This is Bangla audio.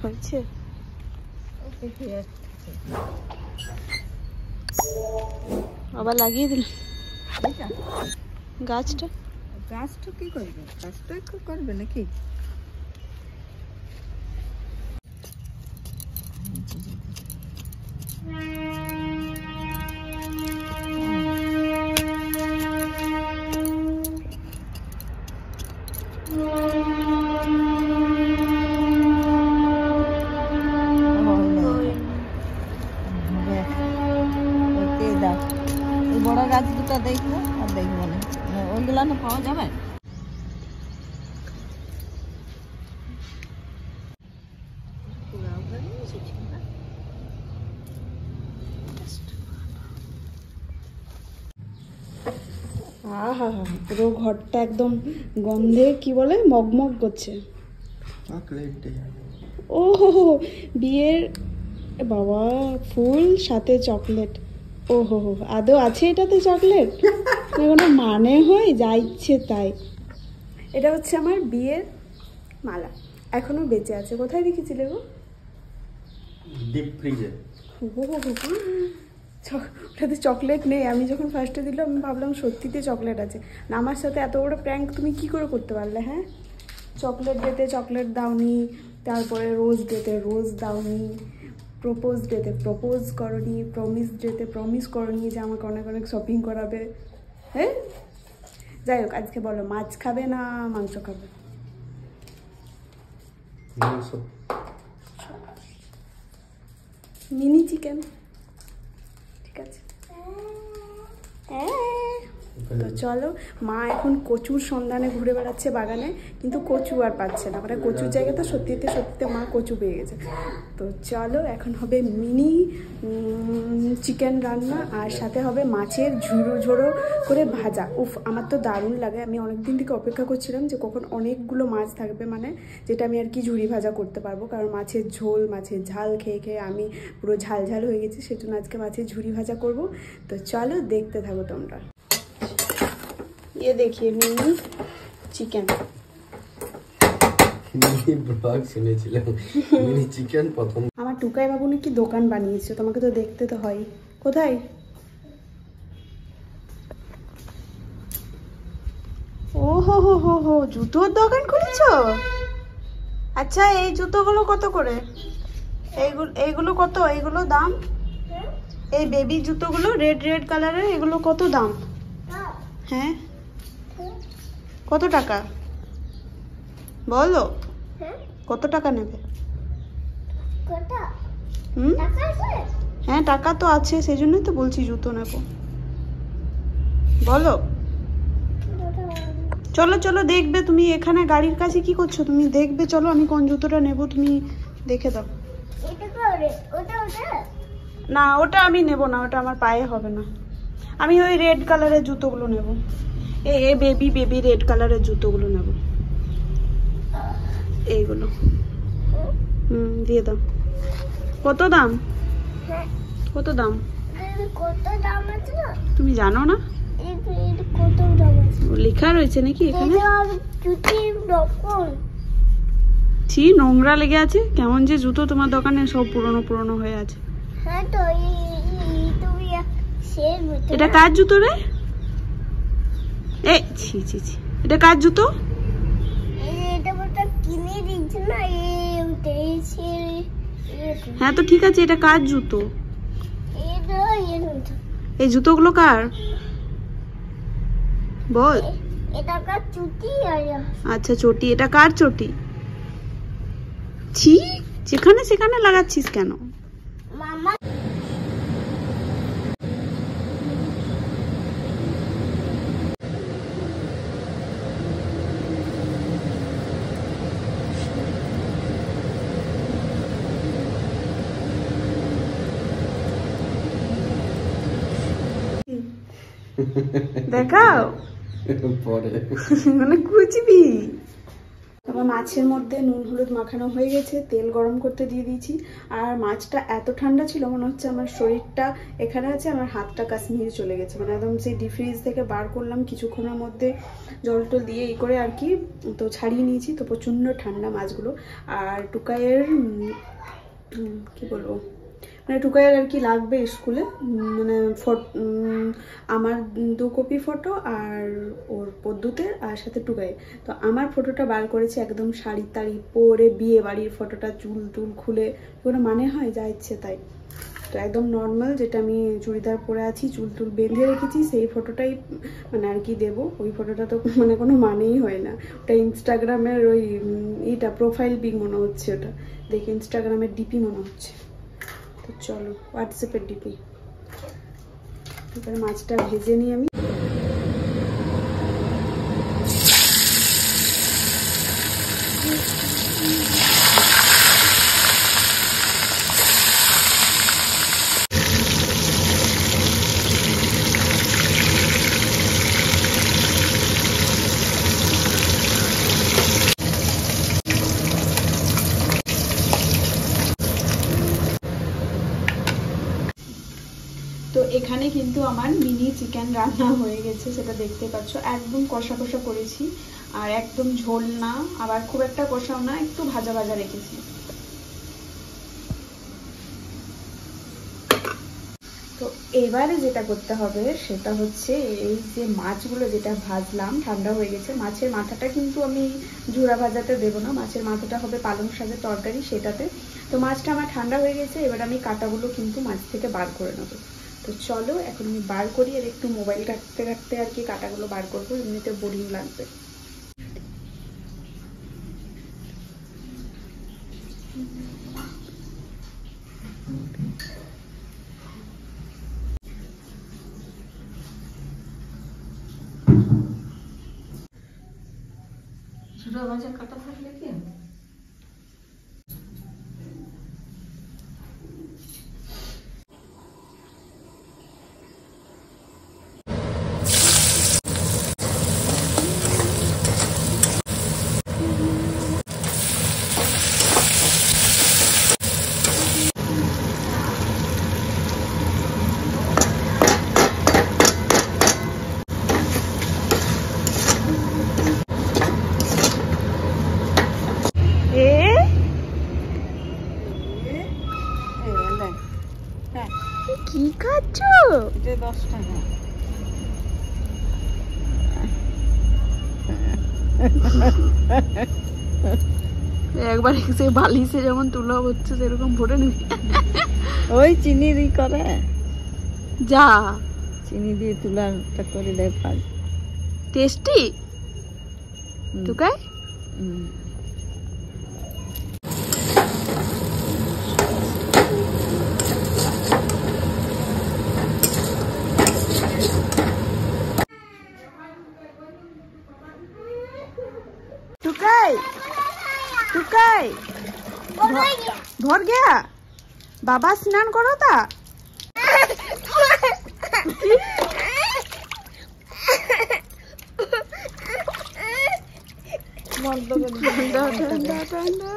হয়েছে আবার লাগিয়ে দিল গাছটা। গাছটা কি করবে? গাছটা করবে নাকি? বড় গাছ দুটো দেখবো আর দেখবো না, ওইগুলা না পাওয়া যাবে। আহা পুরো ঘরটা একদম গন্ধে কি বলে মগমগ করছে। ও বিয়ের বাবা ফুল সাথে চকলেট। ও হো হো আদৌ আছে এটাতে চকলেট? কোনো মানে হয়, যা ইচ্ছে তাই। এটা হচ্ছে আমার বিয়ের মালা, এখনো বেঁচে আছে। কোথায় রেখেছিলে গো? ডিপ ফ্রিজে। ওটাতে চকলেট নেই। আমি যখন ফার্স্টে দিলাম আমি ভাবলাম সত্যিতে চকলেট আছে। না, আমার সাথে এত বড় প্র্যাঙ্ক তুমি কি করে করতে পারলে? হ্যাঁ, চকলেট ডেতে চকলেট দাওনি, তারপরে রোজ ডেতে রোজ দাওনি, প্রপোজ ডেতে প্রপোজ করনি, প্রমিস ডেতে প্রমিস করনি যে আমাকে অনেক অনেক শপিং করাবে। হ্যাঁ, যাই হোক, আজকে বলো মাছ খাবে না মাংস খাবে? মাংস। মিনি চিকেন, ঠিক আছে। তো চলো, মা এখন কচুর সন্ধানে ঘুরে বেড়াচ্ছে বাগানে, কিন্তু কচু আর পাচ্ছে না। মানে কচুর জায়গাতে সত্যিতে সত্যিতে মা কচু পেয়ে গেছে। তো চলো, এখন হবে মিনি চিকেন রান্না, আর সাথে হবে মাছের ঝুড়ো ঝোড়ো করে ভাজা। উফ, আমার তো দারুণ লাগে। আমি অনেকদিন থেকে অপেক্ষা করছিলাম যে কখন অনেকগুলো মাছ থাকবে, মানে যেটা আমি আর কি ঝুড়ি ভাজা করতে পারবো। কারণ মাছের ঝোল, মাছের ঝাল খেয়ে খেয়ে আমি পুরো ঝাল ঝাল হয়ে গেছি, সেজন্য আজকে মাছের ঝুড়ি ভাজা করব। তো চলো, দেখতে থাকো তোমরা। ये देखिए मिनी चिकन। ব্লগ শুনেছিলাম মিনি চিকেন প্রথম। আমার টুকাই বাবু নাকি দোকান বানিয়েছে, তোমাকে তো দেখতে তো হয়। কোথায়? ও হো হো হো হো, জুতোর দোকান খুলেছো? আচ্ছা, এই জুতোগুলো কত করে? এইগুলো কত? এইগুলো দাম? এই বেবি জুতোগুলো রেড রেড কালারের, এগুলো কত দাম? হ্যাঁ, কত টাকা বলো? কত টাকা নেবে? হ্যাঁ, টাকা তো আছে, সেই জন্যই তো বলছি জুতো নেবো। বলো। চলো চলো, দেখবে তুমি। এখানে গাড়ির কাছে কি করছো তুমি? দেখবে, চলো আমি কোন জুতোটা নেবো তুমি দেখে দাও। না, ওটা আমি নেব না, ওটা আমার পায়ে হবে না। আমি ওই রেড কালারের জুতোগুলো নেব। এ বেবি বেবি রেড কালারের জুতোগুলো নেব, এইগুলো। দিয়ে দাও। কত দাম? কত দাম? তুমি জানো না? লেখা রয়েছে নাকি এখানে? ছি, নোংরা লেগে আছে। কেমন যে জুতো তোমার দোকানে, সব পুরনো পুরনো হয়ে আছে। এটা কার জুতো রে? ছি ছি ছি, এটা কার জুতো? হ্যাঁ, তো ঠিক আছে, এটা কার জুতো? এই জুতোগুলো কার বল? আচ্ছা, চটি। এটা কার চটি? ছি, যেখানে সেখানে লাগাচ্ছিস কেন? দেখাও পরে, মানে কুচবি। আমার মাছের মধ্যে নুন হলুদ মাখানো হয়ে গেছে, তেল গরম করতে দিয়ে দিয়েছি। আর মাছটা এত ঠান্ডা ছিল মনে হচ্ছে আমার শরীরটা এখানে আছে, আমার হাতটা কাশ্মীর চলে গেছে। মানে একদম সেই ডিপ ফ্রিজ থেকে বার করলাম কিছুক্ষণের মধ্যে, জল টল দিয়ে এই করে আর কি, তো ছাড়িয়ে নিয়েছি। তো প্রচণ্ড ঠান্ডা মাছগুলো। আর টুকাইয়ের কি বলবো, মানে টুকাইয়ের আর কি লাগবে স্কুলে, মানে আমার 2 কপি ফটো আর ওর পদ্যুতের আর সাথে টুকাইয়ের। তো আমার ফটোটা বার করেছি একদম শাড়ি তাড়ি পরে, বিয়ে বাড়ির ফটোটা, চুল টুল খুলে, কোনো মানে হয় যা ইচ্ছে তাই। তো একদম নর্মাল যেটা আমি চুড়িদার পরে আছি, চুল টুল বেঁধে রেখেছি, সেই ফটোটাই মানে আর কি দেবো। ওই ফটোটা তো মানে কোনো মানেই হয় না, ওটা ইনস্টাগ্রামের ওই এইটা প্রোফাইল পিক মনে হচ্ছে, ওটা দেখে ইনস্টাগ্রামের ডিপি মনে হচ্ছে। তো চলো হোয়াটসঅ্যাপের ডিপি। এবার মাছটা ভেজে নিই আমি। তো এখানে কিন্তু আমার মিনি চিকেন রান্না হয়ে গেছে, সেটা দেখতে পাচ্ছ। একদম কষা কষা করেছি, আর একদম ঝোল না, আবার খুব একটা কষাও না, একটু ভাজা ভাজা রেখেছি। তো এবারে যেটা করতে হবে সেটা হচ্ছে এই যে মাছগুলো যেটা ভাজলাম ঠান্ডা হয়ে গেছে, মাছের মাথাটা কিন্তু আমি ঝুরা ভাজাতে দেবো না, মাছের মাথাটা হবে পালং শাকের তরকারি সেটাতে। তো মাছটা আমার ঠান্ডা হয়ে গেছে, এবার আমি কাঁটাগুলো কিন্তু মাছ থেকে বার করে নেবো। তো চলো এখন আমি বার করি, আর একটু মোবাইল কাটতে কাটতে আর কি কাঁটাগুলো বার করবো, এমনিতে বোরিং লাগবে। ছোট ভাজা কাটা থাকলে কি কি খাচ্ছ? 10 টাকা। একবার এসে বালিশে যেমন তুলা হচ্ছে সেরকম ভরে নিবি। ওই চিনি দিয়ে করে, যা চিনি দিয়ে তুলাটা করে দেয় পাল। টেস্টি টুকাই। टुकाई टुकाई भर गया बाबा स्नान करो था। ठंडा ठंडा ठंडा